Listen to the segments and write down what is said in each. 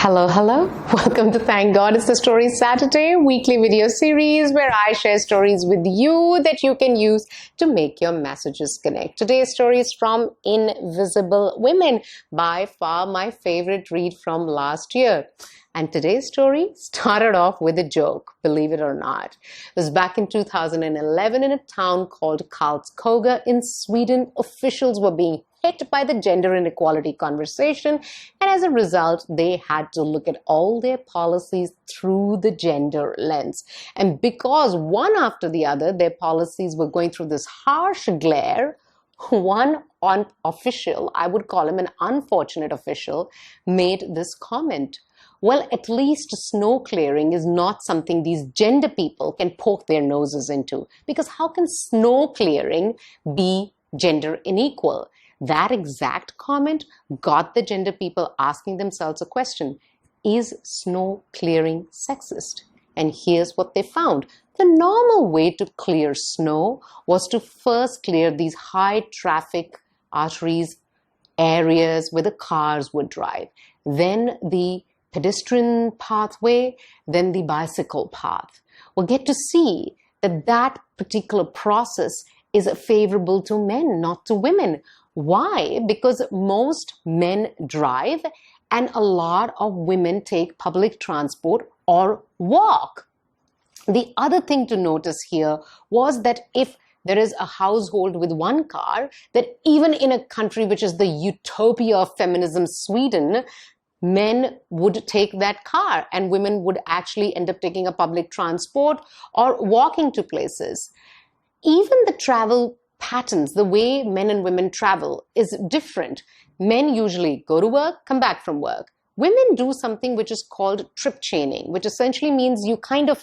Hello, hello. Welcome to Thank God It's the Story Saturday weekly video series where I share stories with you that you can use to make your messages connect. Today's story is from Invisible Women, by far my favorite read from last year. And today's story started off with a joke, believe it or not. It was back in 2011 in a town called Karlskoga in Sweden. Officials were being hit by the gender inequality conversation, and as a result, they had to look at all their policies through the gender lens. And because one after the other, their policies were going through this harsh glare, one official, I would call him an unfortunate official, made this comment. Well, at least snow clearing is not something these gender people can poke their noses into, because how can snow clearing be gender unequal? That exact comment got the gender people asking themselves a question: is snow clearing sexist? And here's what they found. The normal way to clear snow was to first clear these high traffic arteries, areas where the cars would drive, then the pedestrian pathway, then the bicycle path. We'll get to see that that particular process is favorable to men, not to women. Why? Because most men drive and a lot of women take public transport or walk. The other thing to notice here was that if there is a household with one car, that even in a country which is the utopia of feminism, Sweden, men would take that car and women would actually end up taking a public transport or walking to places. Even the travel patterns, the way men and women travel, is different. Men usually go to work, come back from work. Women do something which is called trip chaining, which essentially means you kind of,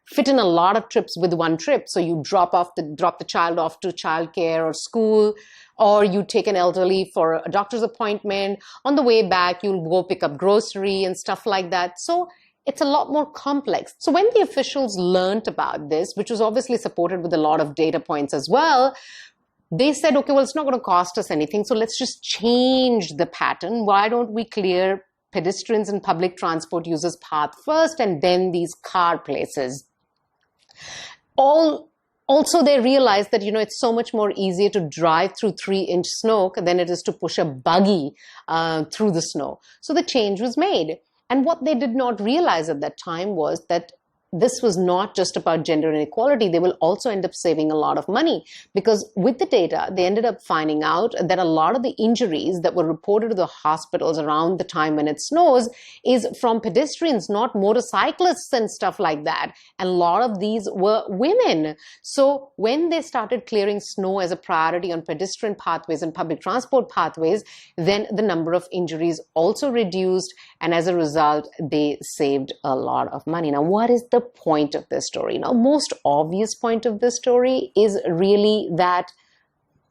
fit in a lot of trips with one trip. So you drop the child off to childcare or school, or you take an elderly for a doctor's appointment. On the way back, you'll go pick up grocery and stuff like that. So it's a lot more complex. So when the officials learned about this, which was obviously supported with a lot of data points as well, they said, okay, well, it's not going to cost us anything, so let's just change the pattern. Why don't we clear pedestrians and public transport users' path first and then these car places? Also, they realized that, it's so much more easier to drive through 3-inch snow than it is to push a buggy through the snow. So the change was made. And what they did not realize at that time was that this was not just about gender inequality. They will also end up saving a lot of money, because with the data, they ended up finding out that a lot of the injuries that were reported to the hospitals around the time when it snows is from pedestrians, not motorcyclists and stuff like that. And a lot of these were women. So when they started clearing snow as a priority on pedestrian pathways and public transport pathways, then the number of injuries also reduced. And as a result, they saved a lot of money. Now, what is the point of this story? Now, most obvious point of this story is really that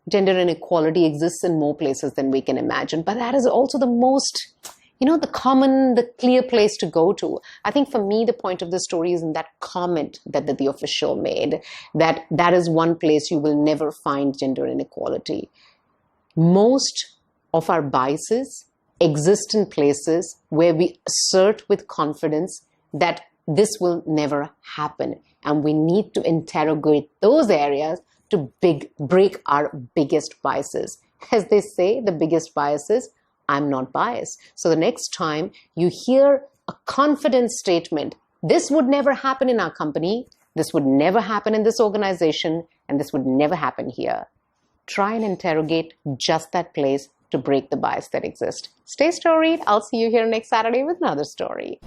gender inequality exists in more places than we can imagine. But that is also the most, the clear place to go to. I think for me, the point of the story is in that comment that the official made, that is one place you will never find gender inequality. Most of our biases exist in places where we assert with confidence that this will never happen. And we need to interrogate those areas to break our biggest biases. As they say, the biggest bias is, I'm not biased. So the next time you hear a confident statement, this would never happen in our company, this would never happen in this organization, and this would never happen here, try and interrogate just that place to break the bias that exists. Stay storied. I'll see you here next Saturday with another story.